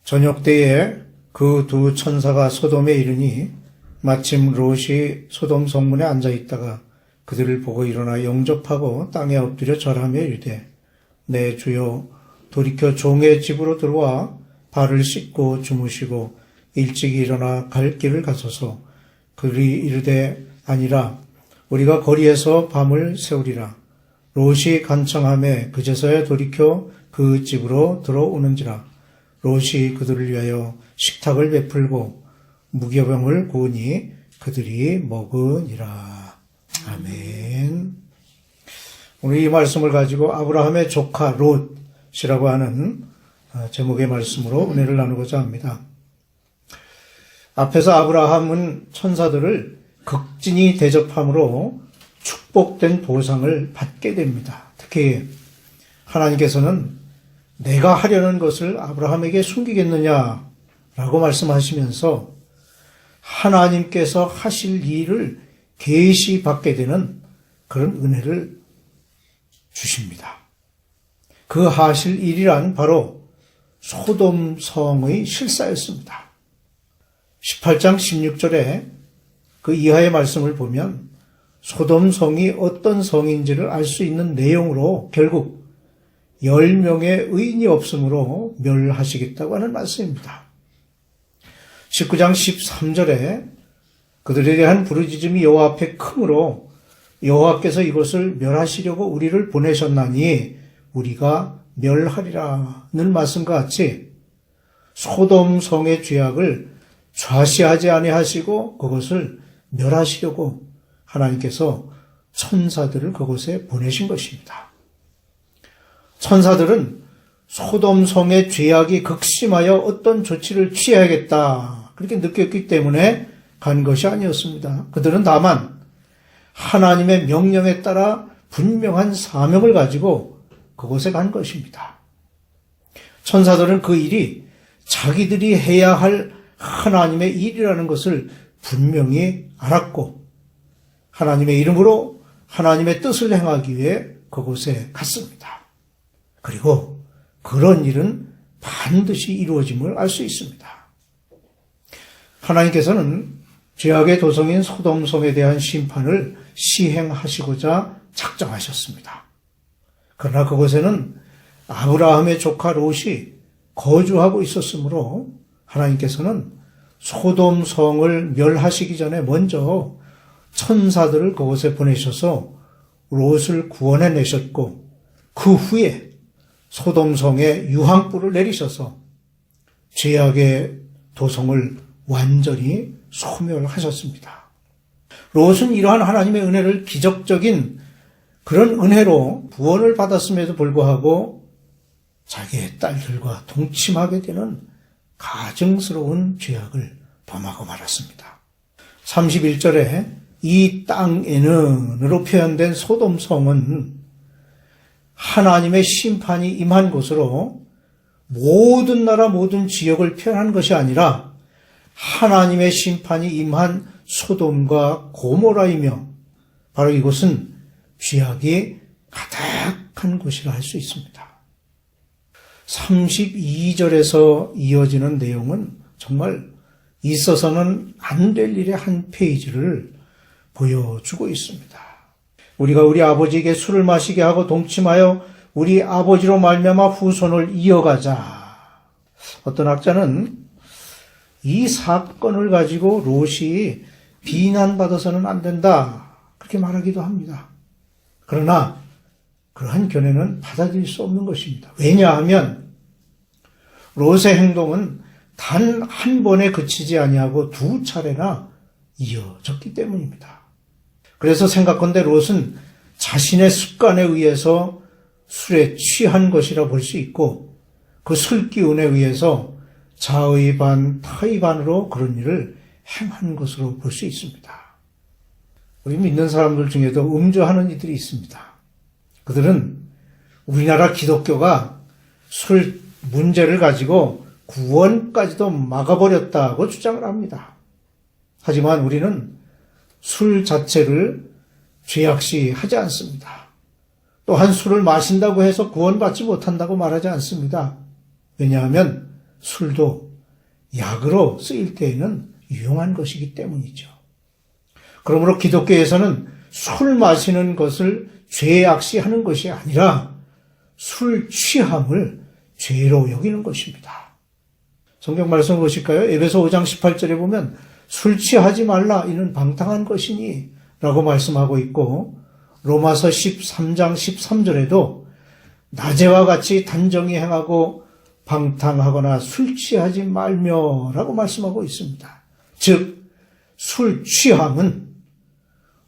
저녁 때에 그 두 천사가 소돔에 이르니 마침 롯이 소돔 성문에 앉아 있다가 그들을 보고 일어나 영접하고 땅에 엎드려 절하며 이르되 내 주여 돌이켜 종의 집으로 들어와 발을 씻고 주무시고 일찍 일어나 갈 길을 가소서. 그들이 이르되 아니라 우리가 거리에서 밤을 새우리라. 롯이 간청하매 그제서야 돌이켜 그 집으로 들어오는지라. 롯이 그들을 위하여 식탁을 베풀고 무교병을 구우니 그들이 먹으니라. 아멘. 오늘 이 말씀을 가지고 아브라함의 조카 롯이라고 하는 제목의 말씀으로 은혜를 나누고자 합니다. 앞에서 아브라함은 천사들을 극진히 대접함으로 축복된 보상을 받게 됩니다. 특히 하나님께서는 내가 하려는 것을 아브라함에게 숨기겠느냐라고 말씀하시면서 하나님께서 하실 일을 계시받게 되는 그런 은혜를 주십니다. 그 하실 일이란 바로 소돔 성의 실사였습니다. 18장 16절에 그 이하의 말씀을 보면 소돔 성이 어떤 성인지를 알 수 있는 내용으로 결국 10명의 의인이 없으므로 멸하시겠다고 하는 말씀입니다. 19장 13절에 그들에 대한 부르짖음이 여호와 앞에 크므로 여호와께서 이것을 멸하시려고 우리를 보내셨나니 우리가 멸하리라는 말씀과 같이 소돔 성의 죄악을 좌시하지 아니하시고 그것을 멸하시려고 하나님께서 천사들을 그곳에 보내신 것입니다. 천사들은 소돔 성의 죄악이 극심하여 어떤 조치를 취해야겠다 그렇게 느꼈기 때문에 간 것이 아니었습니다. 그들은 다만 하나님의 명령에 따라 분명한 사명을 가지고 그곳에 간 것입니다. 천사들은 그 일이 자기들이 해야 할 하나님의 일이라는 것을 분명히 알았고 하나님의 이름으로 하나님의 뜻을 행하기 위해 그곳에 갔습니다. 그리고 그런 일은 반드시 이루어짐을 알 수 있습니다. 하나님께서는 죄악의 도성인 소돔성에 대한 심판을 시행하시고자 작정하셨습니다. 그러나 그곳에는 아브라함의 조카 롯이 거주하고 있었으므로 하나님께서는 소돔성을 멸하시기 전에 먼저 천사들을 그곳에 보내셔서 롯을 구원해내셨고 그 후에 소돔성에 유황불을 내리셔서 죄악의 도성을 완전히 소멸하셨습니다. 롯은 이러한 하나님의 은혜를 기적적인 그런 은혜로 구원을 받았음에도 불구하고 자기의 딸들과 동침하게 되는 가증스러운 죄악을 범하고 말았습니다. 31절에 이 땅에는으로 표현된 소돔성은 하나님의 심판이 임한 곳으로 모든 나라 모든 지역을 표현한 것이 아니라 하나님의 심판이 임한 소돔과 고모라이며 바로 이곳은 죄악이 가득한 곳이라 할 수 있습니다. 32절에서 이어지는 내용은 정말 있어서는 안 될 일의 한 페이지를 보여주고 있습니다. 우리가 우리 아버지에게 술을 마시게 하고 동침하여 우리 아버지로 말미암아 후손을 이어가자. 어떤 학자는 이 사건을 가지고 롯이 비난받아서는 안 된다 그렇게 말하기도 합니다. 그러나 그러한 견해는 받아들일 수 없는 것입니다. 왜냐하면 롯의 행동은 단 한 번에 그치지 아니하고 두 차례나 이어졌기 때문입니다. 그래서 생각컨대 롯은 자신의 습관에 의해서 술에 취한 것이라 볼 수 있고 그 술 기운에 의해서 자의 반 타의 반으로 그런 일을 행한 것으로 볼 수 있습니다. 우리 믿는 사람들 중에도 음주하는 이들이 있습니다. 그들은 우리나라 기독교가 술 문제를 가지고 구원까지도 막아버렸다고 주장을 합니다. 하지만 우리는 술 자체를 죄악시하지 않습니다. 또한 술을 마신다고 해서 구원받지 못한다고 말하지 않습니다. 왜냐하면 술도 약으로 쓰일 때에는 유용한 것이기 때문이죠. 그러므로 기독교에서는 술 마시는 것을 죄악시하는 것이 아니라 술 취함을 죄로 여기는 것입니다. 성경 말씀을 보실까요? 에베소 5장 18절에 보면 술 취하지 말라 이는 방탕한 것이니 라고 말씀하고 있고, 로마서 13장 13절에도 낮에와 같이 단정히 행하고 방탕하거나 술 취하지 말며 라고 말씀하고 있습니다. 즉 술 취함은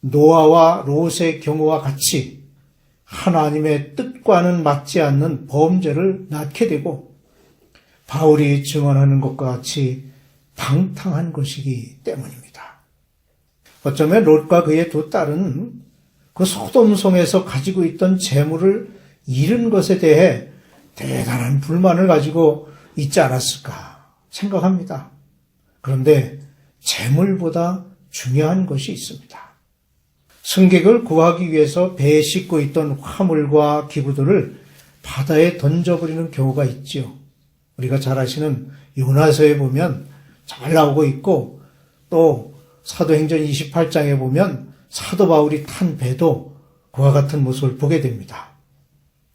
노아와 롯의 경우와 같이 하나님의 뜻과는 맞지 않는 범죄를 낳게 되고 바울이 증언하는 것과 같이 방탕한 것이기 때문입니다. 어쩌면 롯과 그의 두 딸은 그 소돔성에서 가지고 있던 재물을 잃은 것에 대해 대단한 불만을 가지고 있지 않았을까 생각합니다. 그런데 재물보다 중요한 것이 있습니다. 승객을 구하기 위해서 배에 싣고 있던 화물과 기구들을 바다에 던져버리는 경우가 있지요. 우리가 잘 아시는 요나서에 보면 잘 나오고 있고, 또 사도행전 28장에 보면 사도 바울이 탄 배도 그와 같은 모습을 보게 됩니다.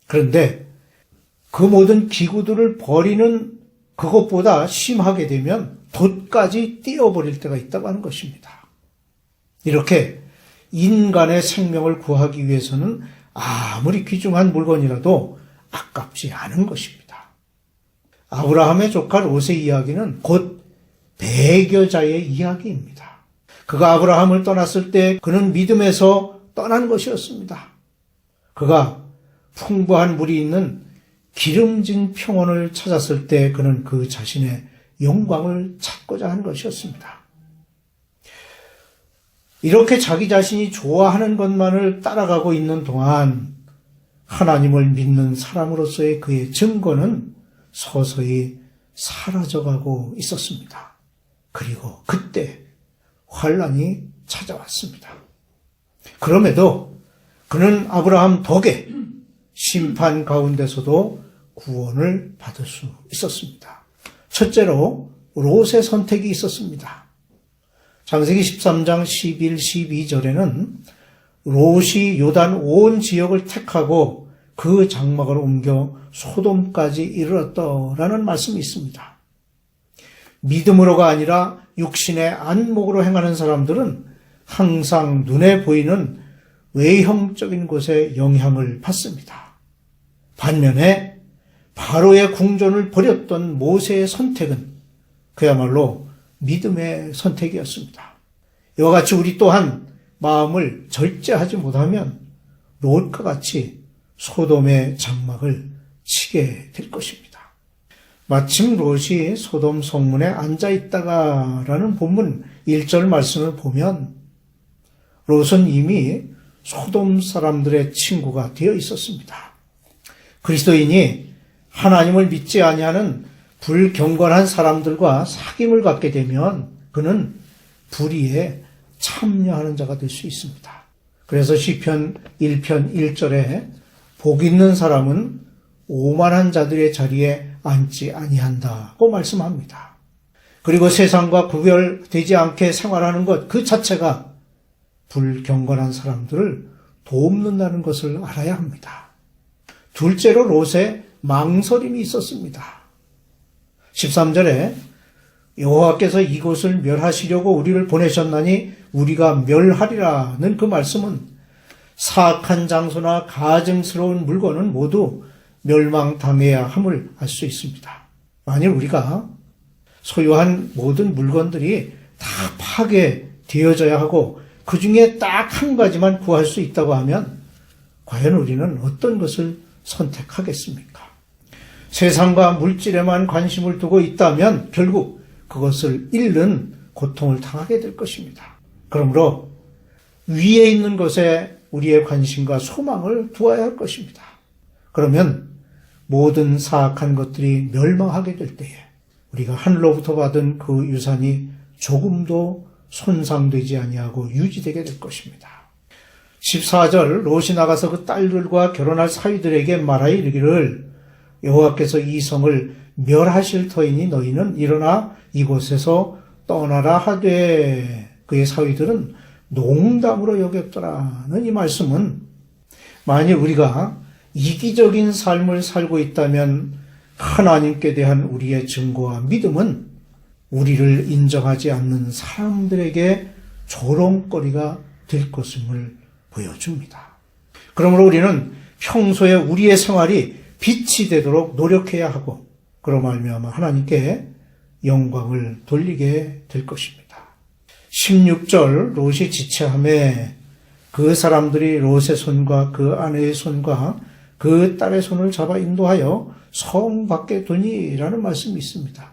그런데 그 모든 기구들을 버리는 그것보다 심하게 되면 돛까지 띄어버릴 때가 있다고 하는 것입니다. 이렇게 인간의 생명을 구하기 위해서는 아무리 귀중한 물건이라도 아깝지 않은 것입니다. 아브라함의 조카 롯의 이야기는 곧 배교자의 이야기입니다. 그가 아브라함을 떠났을 때 그는 믿음에서 떠난 것이었습니다. 그가 풍부한 물이 있는 기름진 평원을 찾았을 때 그는 그 자신의 영광을 찾고자 한 것이었습니다. 이렇게 자기 자신이 좋아하는 것만을 따라가고 있는 동안 하나님을 믿는 사람으로서의 그의 증거는 서서히 사라져가고 있었습니다. 그리고 그때 환란이 찾아왔습니다. 그럼에도 그는 아브라함 덕에 심판 가운데서도 구원을 받을 수 있었습니다. 첫째로 롯의 선택이 있었습니다. 창세기 13장 11, 12절에는 롯이 요단 온 지역을 택하고 그 장막을 옮겨 소돔까지 이르렀더라는 말씀이 있습니다. 믿음으로가 아니라 육신의 안목으로 행하는 사람들은 항상 눈에 보이는 외형적인 곳에 영향을 받습니다. 반면에 바로의 궁전을 버렸던 모세의 선택은 그야말로 믿음의 선택이었습니다. 이와 같이 우리 또한 마음을 절제하지 못하면 롯과 같이 소돔의 장막을 치게 될 것입니다. 마침 롯이 소돔 성문에 앉아있다가라는 본문 1절 말씀을 보면 롯은 이미 소돔 사람들의 친구가 되어 있었습니다. 그리스도인이 하나님을 믿지 아니하는 불경건한 사람들과 사귐을 갖게 되면 그는 불의에 참여하는 자가 될 수 있습니다. 그래서 시편 1편 1절에 복 있는 사람은 오만한 자들의 자리에 앉지 아니한다고 말씀합니다. 그리고 세상과 구별되지 않게 생활하는 것 그 자체가 불경건한 사람들을 돕는다는 것을 알아야 합니다. 둘째로 롯의 망설임이 있었습니다. 13절에 여호와께서 이곳을 멸하시려고 우리를 보내셨나니 우리가 멸하리라는 그 말씀은 사악한 장소나 가증스러운 물건은 모두 멸망당해야 함을 알 수 있습니다. 만일 우리가 소유한 모든 물건들이 다 파괴되어져야 하고 그 중에 딱 한 가지만 구할 수 있다고 하면 과연 우리는 어떤 것을 선택하겠습니까? 세상과 물질에만 관심을 두고 있다면 결국 그것을 잃는 고통을 당하게 될 것입니다. 그러므로 위에 있는 것에 우리의 관심과 소망을 두어야 할 것입니다. 그러면 모든 사악한 것들이 멸망하게 될 때에 우리가 하늘로부터 받은 그 유산이 조금도 손상되지 아니하고 유지되게 될 것입니다. 14절 롯이 나가서 그 딸들과 결혼할 사위들에게 말하여 이르기를 여호와께서 이 성을 멸하실 터이니 너희는 일어나 이곳에서 떠나라 하되 그의 사위들은 농담으로 여겼더라는 이 말씀은 만일 우리가 이기적인 삶을 살고 있다면 하나님께 대한 우리의 증거와 믿음은 우리를 인정하지 않는 사람들에게 조롱거리가 될 것임을 보여줍니다. 그러므로 우리는 평소에 우리의 생활이 빛이 되도록 노력해야 하고 그로 말미암아 하나님께 영광을 돌리게 될 것입니다. 16절 롯이 지체하매 그 사람들이 롯의 손과 그 아내의 손과 그 딸의 손을 잡아 인도하여 성 밖에 두니라는 말씀이 있습니다.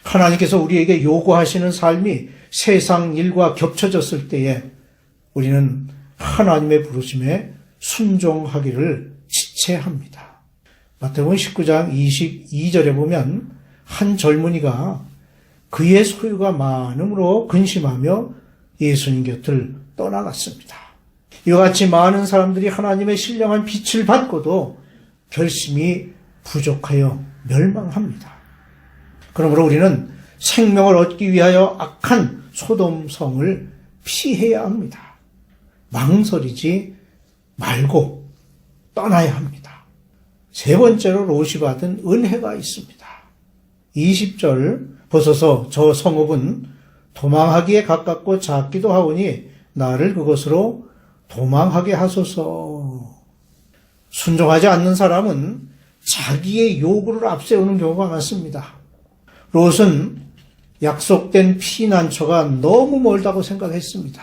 하나님께서 우리에게 요구하시는 삶이 세상 일과 겹쳐졌을 때에 우리는 하나님의 부르심에 순종하기를 지체합니다. 마태복음 19장 22절에 보면 한 젊은이가 그의 소유가 많음으로 근심하며 예수님 곁을 떠나갔습니다. 이와 같이 많은 사람들이 하나님의 신령한 빛을 받고도 결심이 부족하여 멸망합니다. 그러므로 우리는 생명을 얻기 위하여 악한 소돔성을 피해야 합니다. 망설이지 말고 떠나야 합니다. 세 번째로 롯이 받은 은혜가 있습니다. 20절 보소서 저 성읍은 도망하기에 가깝고 작기도 하오니 나를 그곳으로 도망하게 하소서. 순종하지 않는 사람은 자기의 요구를 앞세우는 경우가 많습니다. 롯은 약속된 피난처가 너무 멀다고 생각했습니다.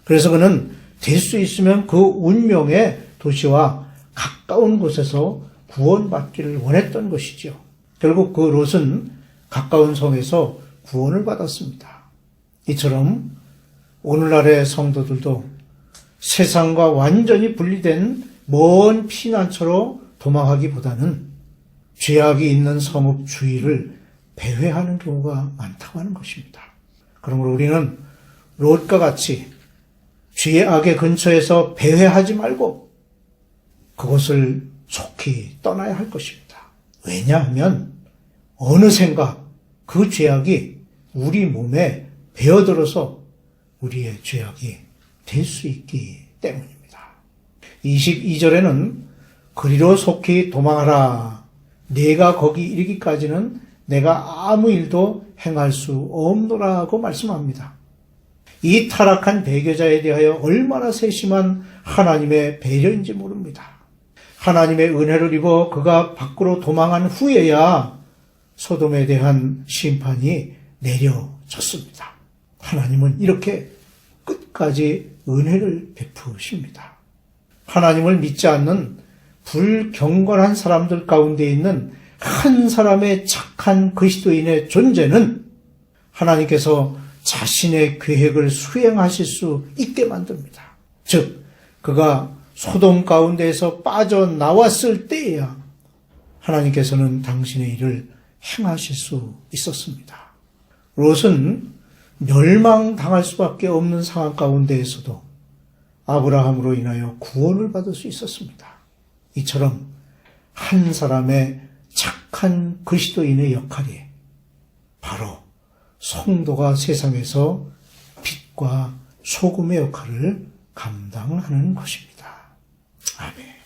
그래서 그는 될 수 있으면 그 운명의 도시와 가까운 곳에서 구원받기를 원했던 것이죠. 결국 그 롯은 가까운 성에서 구원을 받았습니다. 이처럼 오늘날의 성도들도 세상과 완전히 분리된 먼 피난처로 도망하기보다는 죄악이 있는 성읍 주위를 배회하는 경우가 많다고 하는 것입니다. 그러므로 우리는 롯과 같이 죄악의 근처에서 배회하지 말고 그곳을 속히 떠나야 할 것입니다. 왜냐하면 어느샌가 그 죄악이 우리 몸에 배어들어서 우리의 죄악이 될 수 있기 때문입니다. 22절에는 그리로 속히 도망하라. 내가 거기 이르기까지는 내가 아무 일도 행할 수 없노라고 말씀합니다. 이 타락한 배교자에 대하여 얼마나 세심한 하나님의 배려인지 모릅니다. 하나님의 은혜를 입어 그가 밖으로 도망한 후에야 소돔에 대한 심판이 내려졌습니다. 하나님은 이렇게 끝까지 은혜를 베푸십니다. 하나님을 믿지 않는 불경건한 사람들 가운데 있는 한 사람의 착한 그리스도인의 존재는 하나님께서 자신의 계획을 수행하실 수 있게 만듭니다. 즉, 그가 소돔 가운데에서 빠져나왔을 때에야 하나님께서는 당신의 일을 행하실 수 있었습니다. 롯은 멸망당할 수밖에 없는 상황 가운데에서도 아브라함으로 인하여 구원을 받을 수 있었습니다. 이처럼 한 사람의 착한 그리스도인의 역할이 바로 성도가 세상에서 빛과 소금의 역할을 감당하는 것입니다. 아멘.